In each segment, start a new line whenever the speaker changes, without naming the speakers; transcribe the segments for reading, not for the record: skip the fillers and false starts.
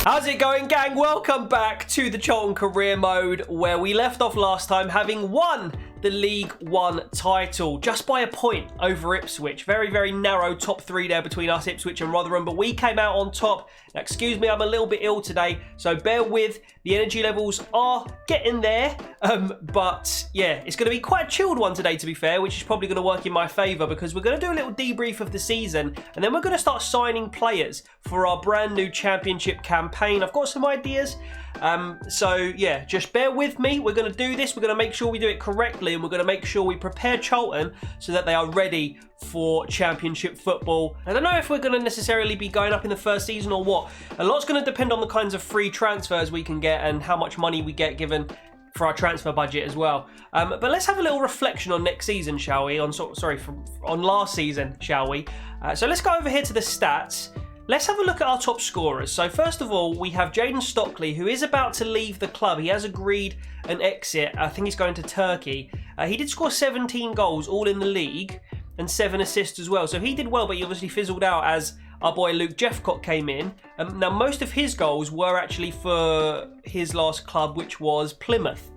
How's it going, gang? Welcome back to the Charlton Career Mode, where we left off last time having won the League One title just by a point over Ipswich. Very, very narrow top three there between us, Ipswich and Rotherham, but we came out on top. Now, excuse me, I'm a little bit ill today, so bear with. The energy levels are getting there, but yeah, it's going to be quite a chilled one today, to be fair, which is probably going to work in my favour because we're going to do a little debrief of the season, and then we're going to start signing players for our brand new championship campaign. I've got some ideas. So yeah, just bear with me. We're going to do this. We're going to make sure we do it correctly, and we're going to make sure we prepare Charlton so that they are ready for championship football. I don't know if we're going to necessarily be going up in the first season or what. A lot's going to depend on the kinds of free transfers we can get and how much money we get given for our transfer budget as well. But let's have a little reflection on next season, shall we? On last season, shall we? So let's go over here to the stats. Let's have a look at our top scorers. So first of all, we have Jayden Stockley, who is about to leave the club. He has agreed an exit. I think he's going to Turkey. He did score 17 goals, all in the league, and 7 assists as well. So he did well, but he obviously fizzled out as our boy Luke Jeffcott came in. Now, most of his goals were actually for his last club, which was Plymouth,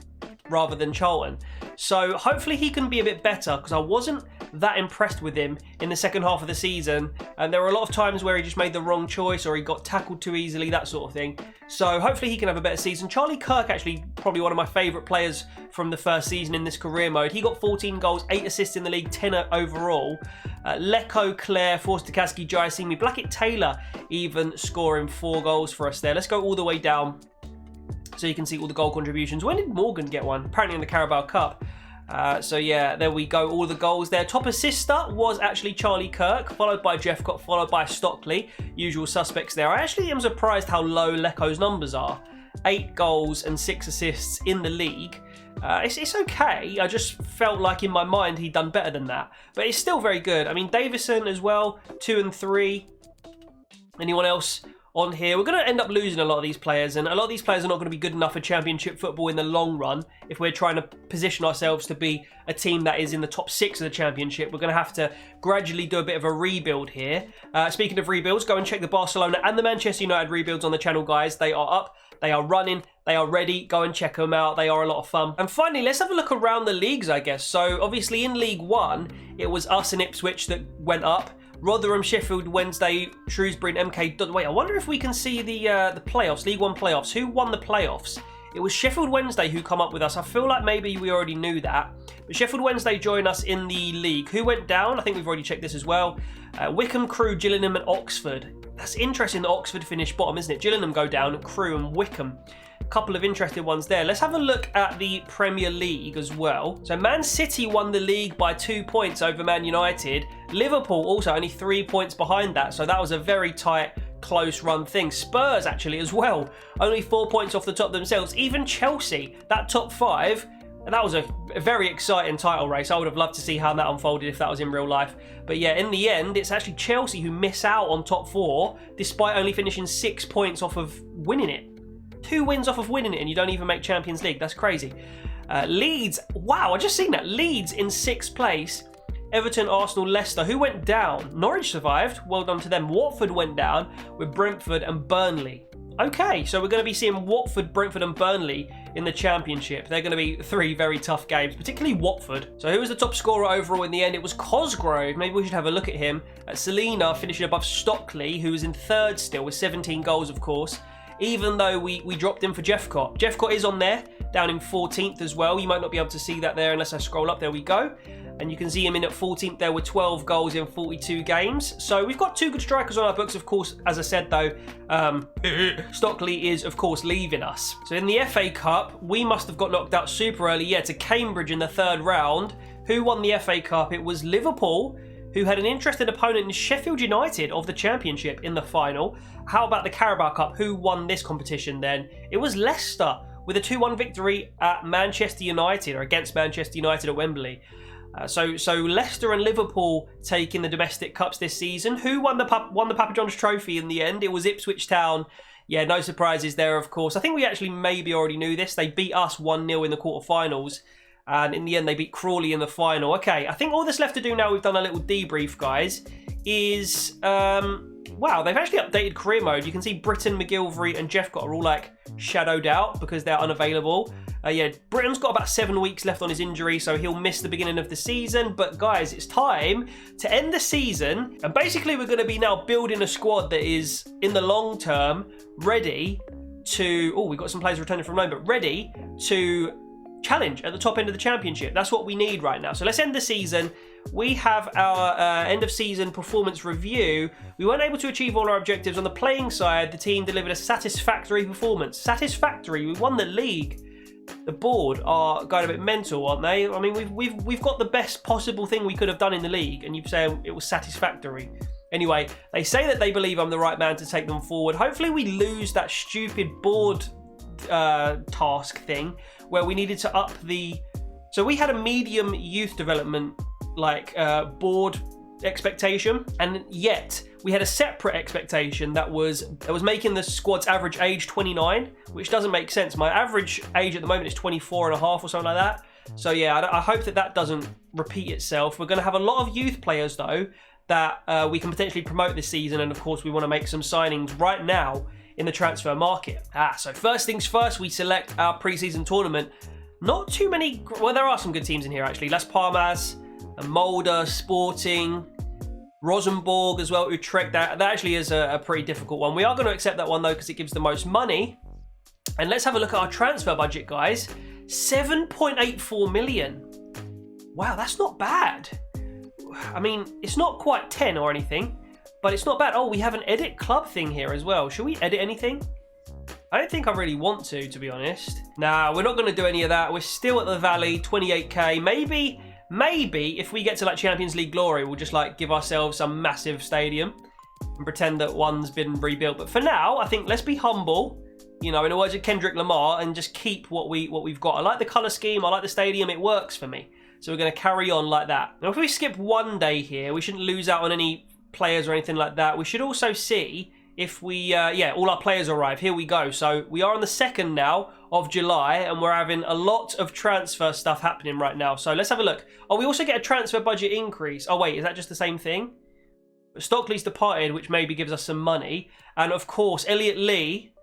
rather than Charlton. So hopefully he can be a bit better, because I wasn't that impressed with him in the second half of the season, and there were a lot of times where he just made the wrong choice or he got tackled too easily, that sort of thing. So hopefully he can have a better season. Charlie Kirk, actually probably one of my favourite players from the first season in this career mode. He got 14 goals, 8 assists in the league, 10 overall. Leko, Clare, Forster-Kaski, Jayasimi, Blackett-Taylor even scoring 4 goals for us there. Let's go all the way down so you can see all the goal contributions. When did Morgan get one? Apparently in the Carabao Cup. So yeah, there we go, all the goals there. Top assister was actually Charlie Kirk, followed by Jeffcott, followed by Stockley. Usual suspects there. I actually am surprised how low Leko's numbers are. 8 goals and 6 assists in the league. It's okay. I just felt like in my mind he'd done better than that. But it's still very good. I mean, Davison as well, 2 and 3. Anyone else on here? We're going to end up losing a lot of these players, and a lot of these players are not going to be good enough for championship football in the long run. If we're trying to position ourselves to be a team that is in the top 6 of the championship, we're going to have to gradually do a bit of a rebuild here. Speaking of rebuilds, go and check the Barcelona and the Manchester United rebuilds on the channel, guys. They are up, they are running, they are ready. Go and check them out. They are a lot of fun. And finally, let's have a look around the leagues, I guess. So obviously in League One, it was us and Ipswich that went up. Rotherham, Sheffield Wednesday, Shrewsbury and MK. Wait, I wonder if we can see the playoffs, League One playoffs. Who won the playoffs? It was Sheffield Wednesday who come up with us. I feel like maybe we already knew that. But Sheffield Wednesday joined us in the league. Who went down? I think we've already checked this as well. Wycombe, Crewe, Gillingham and Oxford. That's interesting that Oxford finished bottom, isn't it? Gillingham go down, Crewe and Wycombe. Couple of interesting ones there. Let's have a look at the Premier League as well. So Man City won the league by 2 points over Man United. Liverpool also only 3 points behind that. So that was a very tight, close run thing. Spurs actually as well, only 4 points off the top themselves. Even Chelsea, that top 5, that was a very exciting title race. I would have loved to see how that unfolded if that was in real life. But yeah, in the end, it's actually Chelsea who miss out on top 4 despite only finishing 6 points off of winning it. 2 wins off of winning it, and you don't even make Champions League. That's crazy. Leeds, wow, I just seen that. Leeds in 6th place. Everton, Arsenal, Leicester. Who went down? Norwich survived. Well done to them. Watford went down with Brentford and Burnley. Okay, so we're going to be seeing Watford, Brentford and Burnley in the Championship. They're going to be 3 very tough games, particularly Watford. So who was the top scorer overall in the end? It was Cosgrove. Maybe we should have a look at him. Selena finishing above Stockley, who was in 3rd still with 17 goals, of course. Even though we dropped him for Jeffcott. Jeffcott is on there, down in 14th as well. You might not be able to see that there unless I scroll up. There we go. And you can see him in at 14th there with 12 goals in 42 games. So we've got 2 good strikers on our books, of course. As I said, though, Stockley is, of course, leaving us. So in the FA Cup, we must have got knocked out super early, yeah, to Cambridge in the 3rd round. Who won the FA Cup? It was Liverpool, who had an interesting opponent in Sheffield United of the Championship in the final. How about the Carabao Cup? Who won this competition then? It was Leicester with a 2-1 victory at Manchester United, or against Manchester United at Wembley. So Leicester and Liverpool taking the domestic cups this season. Who won the Papa John's Trophy in the end? It was Ipswich Town. Yeah, no surprises there, of course. I think we actually maybe already knew this. They beat us 1-0 in the quarterfinals. And in the end, they beat Crawley in the final. Okay, I think all that's left to do now, we've done a little debrief, guys, is wow, they've actually updated career mode. You can see Britton, McGilvery, and Jeff are all like shadowed out because they're unavailable. Yeah, Britton's got about 7 weeks left on his injury, so he'll miss the beginning of the season. But guys, it's time to end the season. And basically, we're going to be now building a squad that is, in the long term, ready to... Oh, we've got some players returning from loan, but ready to challenge at the top end of the championship. That's what we need right now. So let's end the season. We have our end of season performance review. We weren't able to achieve all our objectives. On the playing side, the team delivered a satisfactory performance. Satisfactory, we won the league. The board are going a bit mental, aren't they? I mean, we've got the best possible thing we could have done in the league, and you say it was satisfactory. Anyway, they say that they believe I'm the right man to take them forward. Hopefully we lose that stupid board task thing where we needed to up the... So we had a medium youth development board expectation, and yet we had a separate expectation that was making the squad's average age 29, which doesn't make sense. My average age at the moment is 24 and a half or something like that. So yeah, I hope that doesn't repeat itself. We're going to have a lot of youth players though that we can potentially promote this season, and of course we want to make some signings right now in the transfer market. So first things first, we select our preseason tournament. Not too many, well, there are some good teams in here actually. Las Palmas, Mulder, Sporting, Rosenborg as well, Utrecht. That actually is a pretty difficult one. We are going to accept that one though because it gives the most money. And let's have a look at our transfer budget, guys. 7.84 million. Wow, that's not bad. I mean, it's not quite 10 or anything, but it's not bad. Oh, we have an edit club thing here as well. Should we edit anything? I don't think I really want to be honest. Nah, we're not going to do any of that. We're still at the Valley, 28k. Maybe if we get to like Champions League glory, we'll just like give ourselves some massive stadium and pretend that one's been rebuilt. But for now, I think let's be humble, you know, in the words of Kendrick Lamar, and just keep what we've got. I like the colour scheme. I like the stadium. It works for me. So we're going to carry on like that. Now, if we skip one day here, we shouldn't lose out on any players or anything like that. We should also see if we, yeah, all our players arrive. Here we go. So we are on the 2nd now of July, and we're having a lot of transfer stuff happening right now. So let's have a look. Oh, we also get a transfer budget increase. Oh, wait, is that just the same thing? Stockley's departed, which maybe gives us some money. And of course, Elliot Lee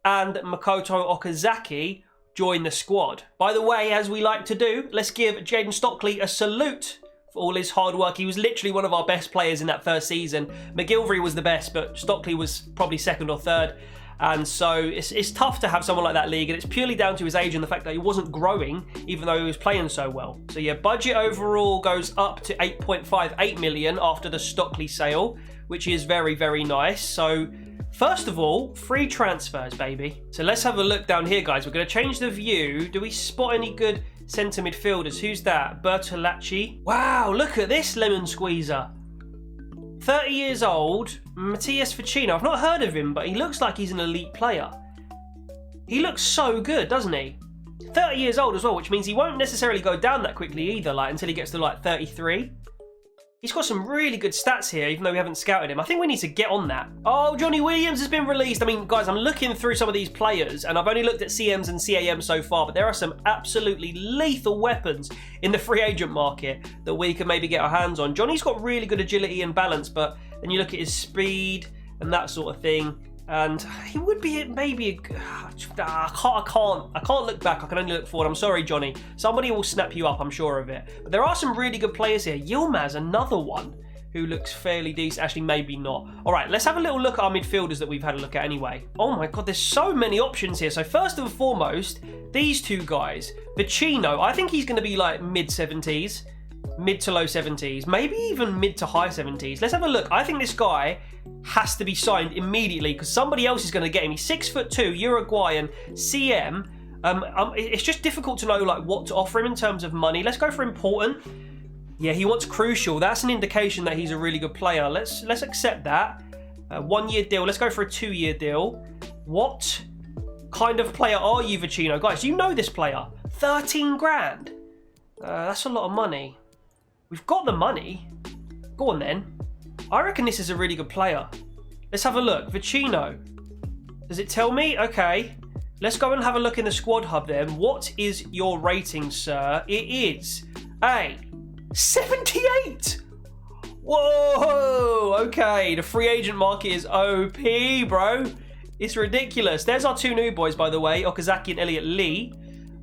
and Makoto Okazaki join the squad. By the way, as we like to do, let's give Jaden Stockley a salute for all his hard work. He was literally one of our best players in that first season. McGilvery was the best, but Stockley was probably 2nd or 3rd. And so it's tough to have someone like that league, and it's purely down to his age and the fact that he wasn't growing, even though he was playing so well. So yeah, budget overall goes up to 8.58 million after the Stockley sale, which is very, very nice. So first of all, free transfers, baby. So let's have a look down here, guys. We're going to change the view. Do we spot any good centre midfielders? Who's that? Bertolacci. Wow, look at this lemon squeezer. 30 years old, Matthias Ficino. I've not heard of him, but he looks like he's an elite player. He looks so good, doesn't he? 30 years old as well, which means he won't necessarily go down that quickly either, like until he gets to like 33. He's got some really good stats here, even though we haven't scouted him. I think we need to get on that. Oh, Johnny Williams has been released. I mean, guys, I'm looking through some of these players, and I've only looked at CMs and CAMs so far, but there are some absolutely lethal weapons in the free agent market that we can maybe get our hands on. Johnny's got really good agility and balance, but then you look at his speed and that sort of thing, and he would be maybe I can't look back. I can only look forward. I'm sorry, Johnny. Somebody will snap you up, I'm sure of it. But there are some really good players here. Yilmaz, another one who looks fairly decent. Actually, maybe not. All right, let's have a little look at our midfielders that we've had a look at anyway. Oh my God, there's so many options here. So first and foremost, these two guys. Vecino, I think he's going to be like mid-70s, mid to low 70s, maybe even mid to high 70s. Let's have a look. I think this guy has to be signed immediately because somebody else is going to get him. He's 6'2", Uruguayan, CM. It's just difficult to know like what to offer him in terms of money. Let's go for important. Yeah, he wants crucial. That's an indication that he's a really good player. Let's accept that. 1 year deal. Let's go for a 2 year deal. What kind of player are you, Vecino? Guys, do you know this player? 13 grand. That's a lot of money. We've got the money. Go on then. I reckon this is a really good player. Let's have a look. Vecino. Does it tell me? Okay. Let's go and have a look in the squad hub then. What is your rating, sir? It is a 78. Whoa! Okay, the free agent market is OP, bro. It's ridiculous. There's our two new boys, by the way, Okazaki and Elliot Lee.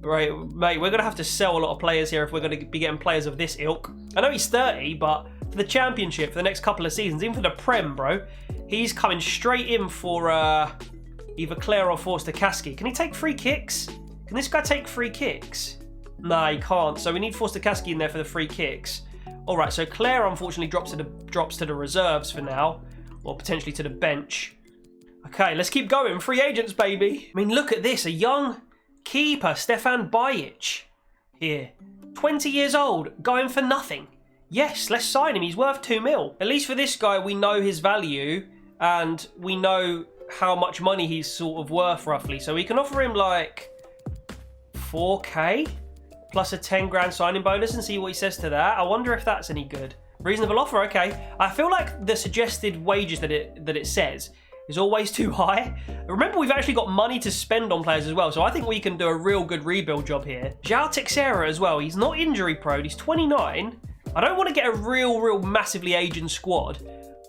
Right, mate, we're going to have to sell a lot of players here if we're going to be getting players of this ilk. I know he's 30, but for the championship, for the next couple of seasons, even for the Prem, bro, he's coming straight in for either Claire or Forster Kasky. Can he take free kicks? Can this guy take free kicks? Nah, he can't. So we need Forster Kasky in there for the free kicks. All right, so Claire unfortunately drops to the reserves for now, or potentially to the bench. Okay, let's keep going. Free agents, baby. I mean, look at this. A young keeper, Stefan Bajic, here. 20 years old, going for nothing. Yes, let's sign him. He's worth 2 mil. At least for this guy, we know his value and we know how much money he's sort of worth roughly. So we can offer him like 4K plus a 10 grand signing bonus and see what he says to that. I wonder if that's any good. Reasonable offer, okay. I feel like the suggested wages that it says is always too high. Remember, we've actually got money to spend on players as well, so I think we can do a real good rebuild job here. João Teixeira as well. He's not injury prone. He's 29. I don't want to get a real massively aging squad,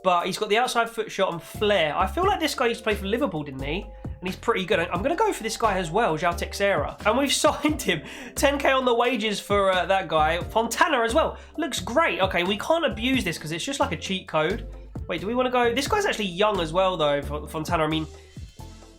but he's got the outside foot shot and flair. I feel like this guy used to play for Liverpool, didn't he? And he's pretty good. I'm going to go for this guy as well, João Teixeira. And we've signed him. 10K on the wages for that guy. Fontana as well. Looks great. Okay, we can't abuse this because it's just like a cheat code. Wait, do we want to go? This guy's actually young as well, though, Fontana. I mean,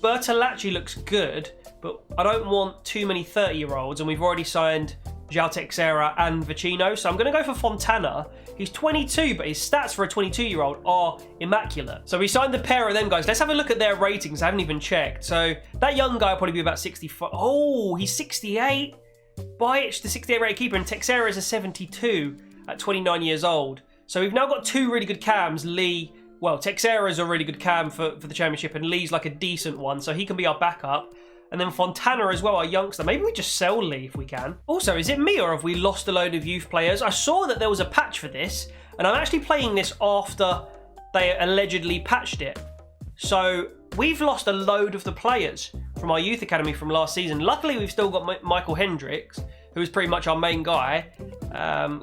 Bertolacci looks good, but I don't want too many 30-year-olds, and we've already signed João Teixeira and Vecino, so I'm going to go for Fontana. He's 22, but his stats for a 22-year-old are immaculate. So we signed the pair of them guys. Let's have a look at their ratings. I haven't even checked. So that young guy will probably be about 65. Oh, he's 68. Bajic, the 68 rated keeper, and Teixeira is a 72 at 29 years old. So we've now got two really good cams. Lee, well, Teixeira is a really good cam for the championship, and Lee's like a decent one, so he can be our backup. And then Fontana as well, our youngster. Maybe we just sell Lee if we can. Also, is it me or have we lost a load of youth players? I saw that there was a patch for this, and I'm actually playing this after they allegedly patched it. So we've lost a load of the players from our youth academy from last season. Luckily, we've still got Michael Hendricks, who is pretty much our main guy.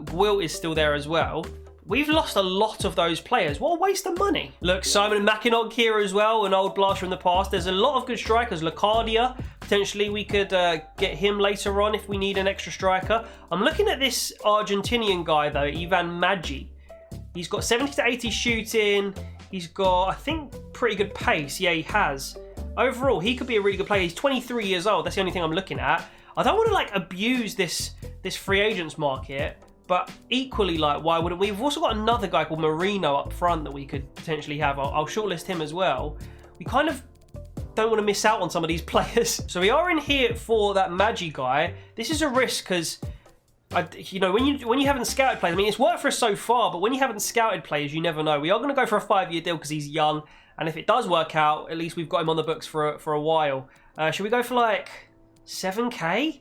Gwilt is still there as well. We've lost a lot of those players. What a waste of money. Look, Simon Mackinock here as well, an old blaster from the past. There's a lot of good strikers. Locadia, potentially we could get him later on if we need an extra striker. I'm looking at this Argentinian guy, though, Ivan Maggi. He's got 70 to 80 shooting. He's got, I think, pretty good pace. Yeah, he has. Overall, he could be a really good player. He's 23 years old. That's the only thing I'm looking at. I don't want to, like, abuse this free agents market. But equally, like, why wouldn't we? We've also got another guy called Marino up front that we could potentially have. I'll shortlist him as well. We kind of don't want to miss out on some of these players. So we are in here for that Maggi guy. This is a risk because, you know, when you haven't scouted players, I mean, it's worked for us so far, but when you haven't scouted players, you never know. We are going to go for a 5-year deal because he's young. And if it does work out, at least we've got him on the books for a while. Should we go for like 7K?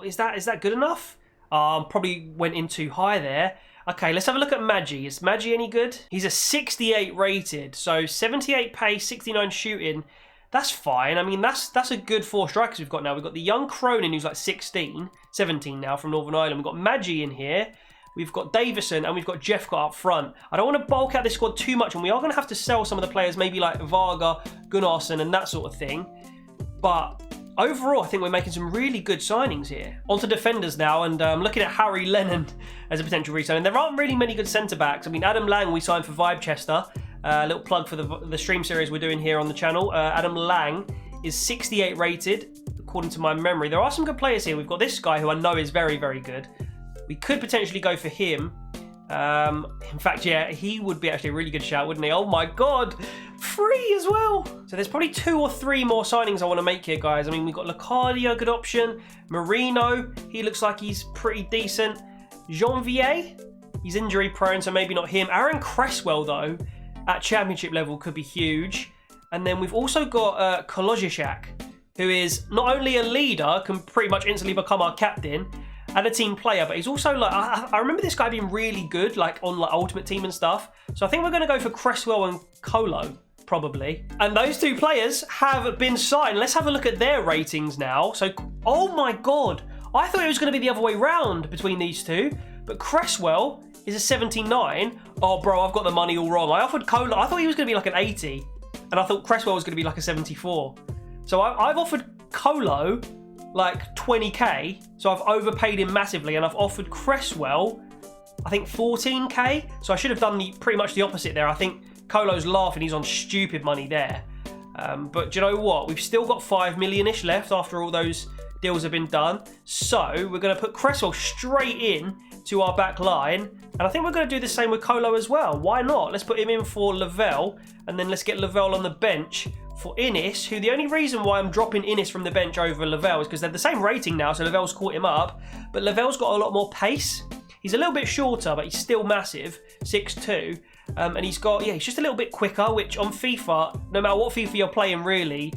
Is that good enough? Probably went in too high there. Okay, let's have a look at Maggi. Is Maggi any good? He's a 68 rated, so 78 pace, 69 shooting. That's fine. I mean, that's a good 4 strikers we've got now. We've got the young Cronin, who's like 17 now from Northern Ireland. We've got Maggi in here. We've got Davison, and we've got Jeffcott up front. I don't want to bulk out this squad too much, and we are going to have to sell some of the players, maybe like Varga, Gunnarsson, and that sort of thing. But overall, I think we're making some really good signings here. On to defenders now, and looking at Harry Lennon as a potential resign. And there aren't really many good centre-backs. I mean, Adam Lang we signed for Vibechester. A little plug for the stream series we're doing here on the channel. Adam Lang is 68 rated, according to my memory. There are some good players here. We've got this guy who I know is very, very good. We could potentially go for him. In fact, yeah, he would be actually a really good shout, wouldn't he? Oh my God, free as well. So there's probably 2 or 3 more signings I want to make here, guys. I mean, we've got Locadia, good option. Marino, he looks like he's pretty decent. Janvier, he's injury prone, so maybe not him. Aaron Cresswell, though, at championship level could be huge. And then we've also got Kolozishak, who is not only a leader, can pretty much instantly become our captain, and a team player, but he's also like, I remember this guy being really good, like on like Ultimate Team and stuff. So I think we're going to go for Cresswell and Colo, probably. And those 2 players have been signed. Let's have a look at their ratings now. So, oh my God, I thought it was going to be the other way round between these 2, but Cresswell, is a 79. Oh, bro, I've got the money all wrong. I offered Cola. I thought he was going to be like an 80. And I thought Cresswell was going to be like a 74. So I've offered Colo like 20k. So I've overpaid him massively. And I've offered Cresswell, I think 14k. So I should have done pretty much the opposite there. I think Colo's laughing. He's on stupid money there. But do you know what? We've still got 5 million-ish left after all those deals have been done. So we're going to put Cresswell straight in to our back line. And I think we're going to do the same with Colo as well. Why not? Let's put him in for Lavelle. And then let's get Lavelle on the bench for Innis, who the only reason why I'm dropping Innis from the bench over Lavelle is because they're the same rating now. So Lavelle's caught him up. But Lavelle's got a lot more pace. He's a little bit shorter, but he's still massive. 6'2". And he's got, he's just a little bit quicker, which on FIFA, no matter what FIFA you're playing really,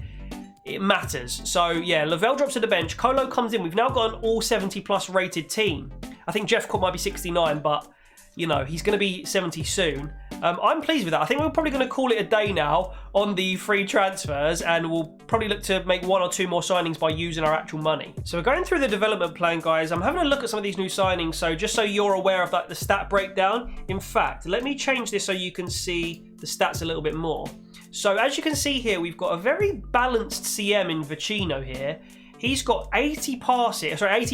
it matters. So yeah, Lavelle drops to the bench. Colo comes in. We've now got an all 70 plus rated team. I think Jeff Cobb might be 69, but you know, he's going to be 70 soon. I'm pleased with that. I think we're probably going to call it a day now on the free transfers, and we'll probably look to make 1 or 2 more signings by using our actual money. So we're going through the development plan, guys. I'm having a look at some of these new signings, so just so you're aware of the stat breakdown. In fact, let me change this so you can see the stats a little bit more. So as you can see here, we've got a very balanced CM in Vecino here. He's got 80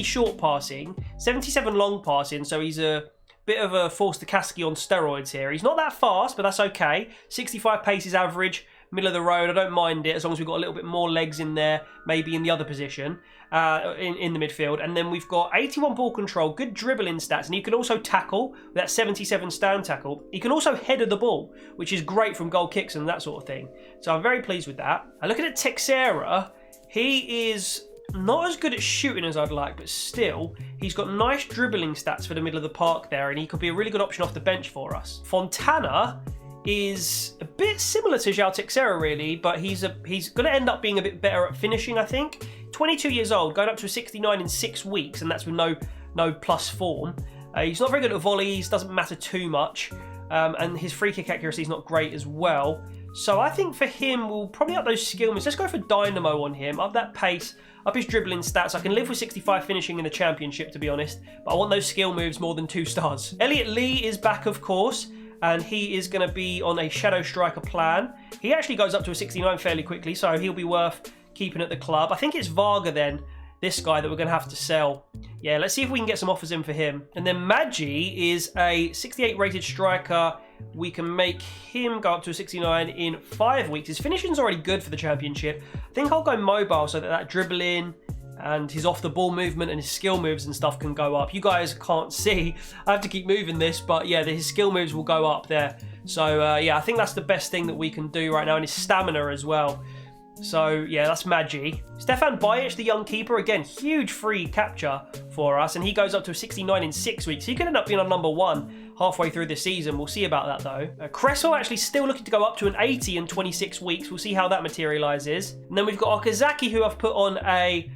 short passing, 77 long passing, so he's a bit of a Forster-Kasky on steroids here. He's not that fast, but that's okay. 65 pace is average, middle of the road. I don't mind it as long as we've got a little bit more legs in there, maybe in the other position, in the midfield. And then we've got 81 ball control, good dribbling stats, and he can also tackle with that 77 stand tackle. He can also header the ball, which is great from goal kicks and that sort of thing. So I'm very pleased with that. I look at Texera. He is not as good at shooting as I'd like, but still, he's got nice dribbling stats for the middle of the park there, and he could be a really good option off the bench for us. Fontana is a bit similar to João Teixeira, really, but he's going to end up being a bit better at finishing, I think. 22 years old, going up to a 69 in 6 weeks, and that's with no plus form. He's not very good at volleys, doesn't matter too much, and his free kick accuracy is not great as well. So I think for him, we'll probably up those skill moves. Let's go for Dynamo on him, up that pace, up his dribbling stats. I can live with 65 finishing in the championship, to be honest, but I want those skill moves more than 2 stars. Elliot Lee is back, of course, and he is going to be on a shadow striker plan. He actually goes up to a 69 fairly quickly, so he'll be worth keeping at the club. I think it's Varga then, this guy that we're going to have to sell. Yeah, let's see if we can get some offers in for him. And then Maggi is a 68 rated striker. We can make him go up to a 69 in 5 weeks. His finishing's already good for the championship. I think I'll go mobile so that dribbling and his off the ball movement and his skill moves and stuff can go up. You guys can't see. I have to keep moving this, but yeah, his skill moves will go up there. So yeah, I think that's the best thing that we can do right now, and his stamina as well. So yeah, that's Maggi. Stefan Bajic, the young keeper, again, huge free capture for us, and he goes up to a 69 in 6 weeks. He could end up being on number 1 halfway through the season. We'll see about that though. Cresswell actually still looking to go up to an 80 in 26 weeks. We'll see how that materialises. And then we've got Okazaki, who I've put on a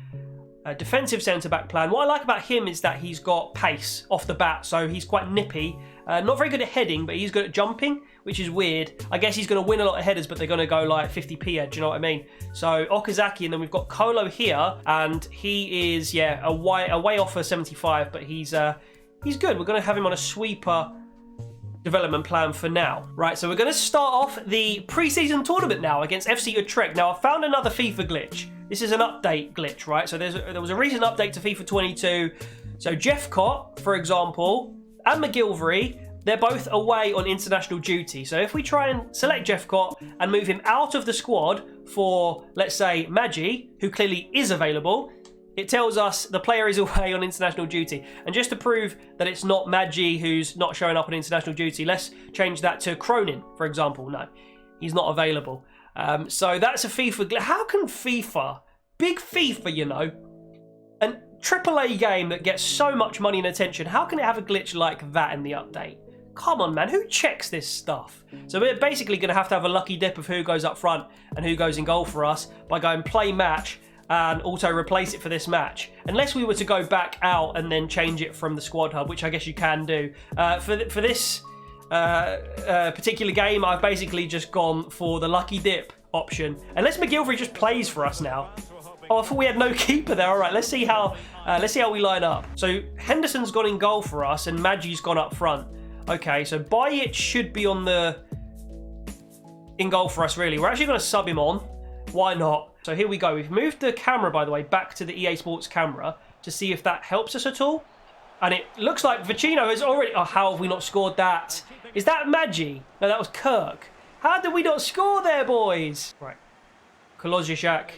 defensive centre-back plan. What I like about him is that he's got pace off the bat, so he's quite nippy. Not very good at heading, but he's good at jumping, which is weird. I guess he's going to win a lot of headers, but they're going to go like 50p edge, you know what I mean? So Okazaki, and then we've got Colo here, and he is, yeah, a way off for 75, but he's good. We're going to have him on a sweeper development plan for now. Right, so we're going to start off the pre-season tournament now against FC Utrecht. Now, I found another FIFA glitch. This is an update glitch, right? So there was a recent update to FIFA 22. So Jeffcott, for example, and McGilvery, they're both away on international duty. So if we try and select Jeffcott and move him out of the squad for, let's say, Maggi, who clearly is available, it tells us the player is away on international duty. And just to prove that it's not Maggi who's not showing up on international duty, let's change that to Cronin, for example. No, he's not available. So that's a FIFA glitch. How can FIFA, big FIFA, you know, an AAA game that gets so much money and attention, how can it have a glitch like that in the update? Come on, man, who checks this stuff? So we're basically going to have a lucky dip of who goes up front and who goes in goal for us by going play match and auto replace it for this match. Unless we were to go back out and then change it from the squad hub, which I guess you can do. For this particular game, I've basically just gone for the lucky dip option. Unless McGilvery just plays for us now. Oh, I thought we had no keeper there. All right, let's see how we line up. So Henderson's gone in goal for us, and Maggi's gone up front. Okay, so Bajic should be on the... in goal for us, really. We're actually going to sub him on. Why not? So here we go. We've moved the camera, by the way, back to the EA Sports camera to see if that helps us at all. And it looks like Vecino has already... Oh, how have we not scored that? Is that Maggi? No, that was Kirk. How did we not score there, boys? Right. Kolozjak.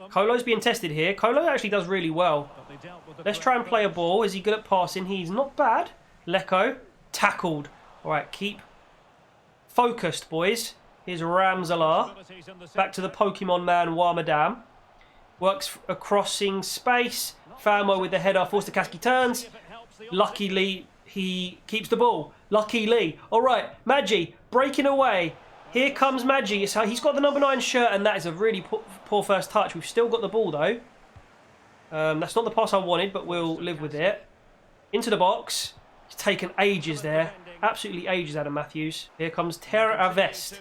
Kolo's being tested here. Kolo actually does really well. Let's try and play a ball. Is he good at passing? He's not bad. Leko. Tackled. All right, keep focused, boys. Here's Ramzala. Back to the Pokemon man, Warmadam. Works a crossing space. Famo with the header. Forster-Kaski turns. Luckily, he keeps the ball. Luckily. All right, Maggi breaking away. Here comes Maggi. So he's got the number 9 shirt, and that is a really poor first touch. We've still got the ball, though. That's not the pass I wanted, but we'll live with it. Into the box. It's taken ages there. Absolutely ages, Adam Matthews. Here comes Terra Avest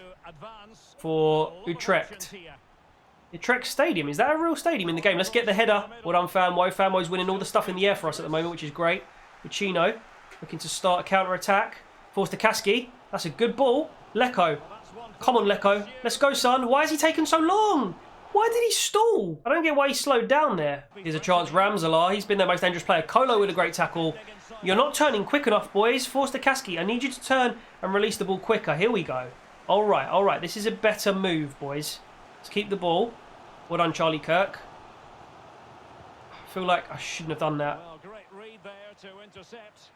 for Utrecht. Utrecht Stadium. Is that a real stadium in the game? Let's get the header. Well done, Famo. Famo's winning all the stuff in the air for us at the moment, which is great. Vecino looking to start a counter-attack. Forster-Kaski. That's a good ball. Leko. Come on, Leko. Let's go, son. Why is he taking so long? Why did he stall? I don't get why he slowed down there. Here's a chance. Ramzala. He's been their most dangerous player. Kolo with a great tackle. You're not turning quick enough, boys. Forster-Kaski, I need you to turn and release the ball quicker. Here we go. All right, all right. This is a better move, boys. Let's keep the ball. Well done, Charlie Kirk. I feel like I shouldn't have done that.
Well, great read there to intercept.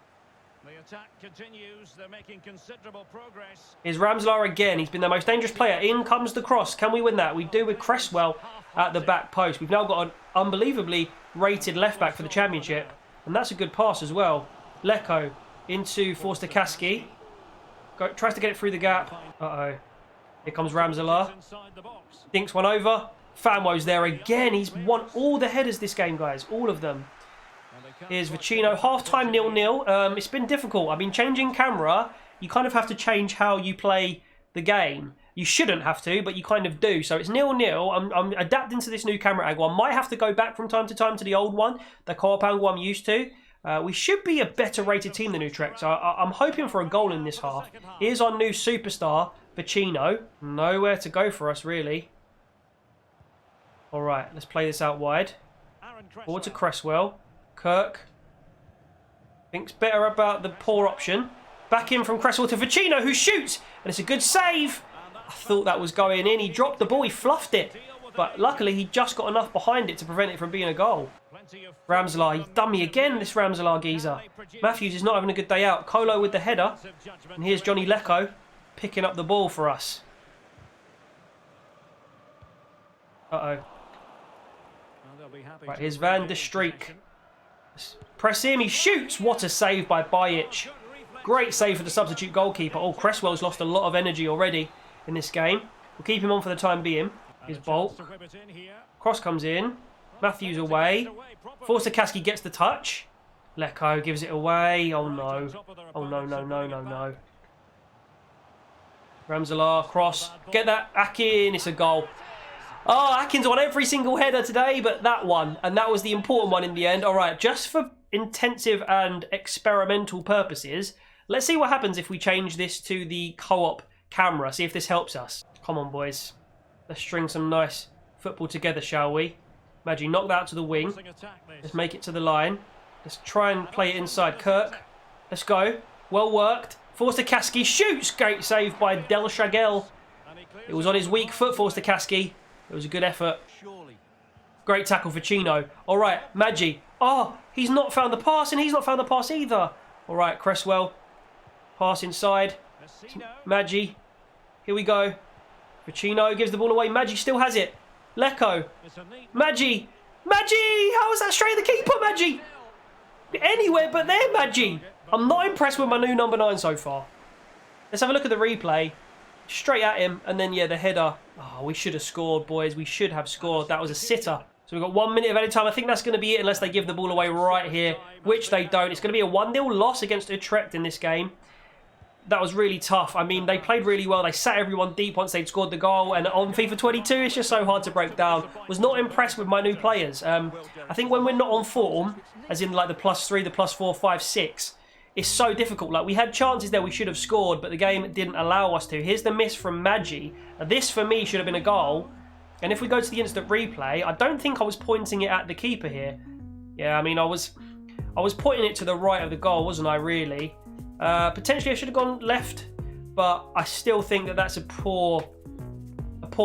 The attack continues. They're making considerable progress.
Here's Ramzala again. He's been their most dangerous player. In comes the cross. Can we win that? We do with Cresswell at the back post. We've now got an unbelievably rated left back for the championship. And that's a good pass as well. Leko into Forster-Kaski. Tries to get it through the gap. Uh-oh. Here comes Ramzala. Dinks one over. Famo's there again. He's won all the headers this game, guys. All of them. Here's Vecino. Half-time 0-0. It's been difficult. I've been changing camera. You kind of have to change how you play the game. You shouldn't have to, but you kind of do. So it's 0-0. I'm adapting to this new camera angle. I might have to go back from time to time to the old one, the co-op angle I'm used to. We should be a better rated team than Utrecht. So I'm hoping for a goal in this half. Here's our new superstar, Vecino. Nowhere to go for us, really. All right, let's play this out wide. Forward to Cresswell. Kirk thinks better about the poor option. Back in from Cresswell to Vecino, who shoots. And it's a good save. I thought that was going in. He dropped the ball. He fluffed it. But luckily, he just got enough behind it to prevent it from being a goal. Ramzala, he's done me again, this Ramzala geezer. Matthews is not having a good day out. Kolo with the header. And here's Johnny Leko picking up the ball for us. Uh-oh. Right, here's Van der Streek. Press him, he shoots. What a save by Bajic. Great save for the substitute goalkeeper. Oh, Cresswell's lost a lot of energy already in this game. We'll keep him on for the time being. Here's Bolt. Cross comes in. Matthews away. Forster-Kaski gets the touch. Leko gives it away. Oh no. Oh no, no, no, no, no. Ramzala, cross. Get that. Akin, it's a goal. Oh, Akin's on every single header today, but that one. And that was the important one in the end. All right, just for intensive and experimental purposes, let's see what happens if we change this to the co-op camera. See if this helps us. Come on, boys. Let's string some nice football together, shall we? Maggi, knock that out to the wing. Let's make it to the line. Let's try and play it inside. Kirk. Let's go. Well worked. Forster-Kaski shoots. Great save by Del Chagel. It was on his weak foot, Forster-Kaski. It was a good effort. Great tackle for Chino. All right, Maggi. Oh, he's not found the pass, and he's not found the pass either. All right, Cresswell. Pass inside. Maggi. Here we go. Vecino gives the ball away. Maggi still has it. Leko. Maggi. Maggi! How is that straight at the keeper, Maggi? Anywhere but there, Maggi. I'm not impressed with my new number 9 so far. Let's have a look at the replay. Straight at him, and then, yeah, the header. Oh, we should have scored, boys. We should have scored. That was a sitter. So we've got 1 minute of added time. I think that's going to be it unless they give the ball away right here, which they don't. It's going to be a 1-0 loss against Utrecht in this game. That was really tough. I mean, they played really well. They sat everyone deep once they'd scored the goal. And on FIFA 22, it's just so hard to break down. Was not impressed with my new players. I think when we're not on form, as in like the +3, the +4, 5, 6, it's so difficult. Like, we had chances there we should have scored, but the game didn't allow us to. Here's the miss from Maggi. Now, this, for me, should have been a goal. And if we go to the instant replay, I don't think I was pointing it at the keeper here. Yeah, I mean, I was pointing it to the right of the goal, wasn't I, really? Potentially, I should have gone left, but I still think that that's a poor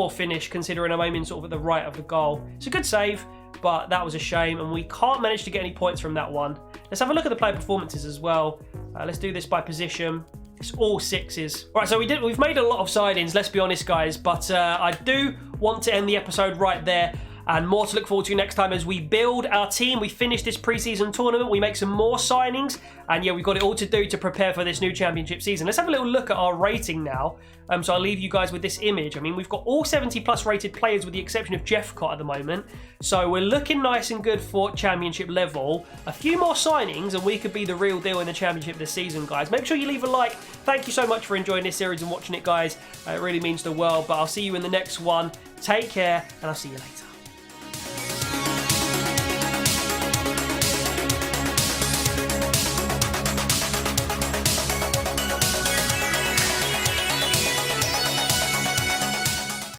finish, considering I'm aiming sort of at the right of the goal. It's a good save, but that was a shame, and we can't manage to get any points from that one. Let's have a look at the player performances as well. Let's do this by position. It's all 6s. Right, so we've made a lot of signings, let's be honest, guys, but I do want to end the episode right there. And more to look forward to next time as we build our team. We finish this preseason tournament. We make some more signings. And yeah, we've got it all to do to prepare for this new championship season. Let's have a little look at our rating now. So I'll leave you guys with this image. I mean, we've got all 70+ rated players with the exception of Jeffcott at the moment. So we're looking nice and good for championship level. A few more signings and we could be the real deal in the championship this season, guys. Make sure you leave a like. Thank you so much for enjoying this series and watching it, guys. It really means the world. But I'll see you in the next one. Take care and I'll see you later.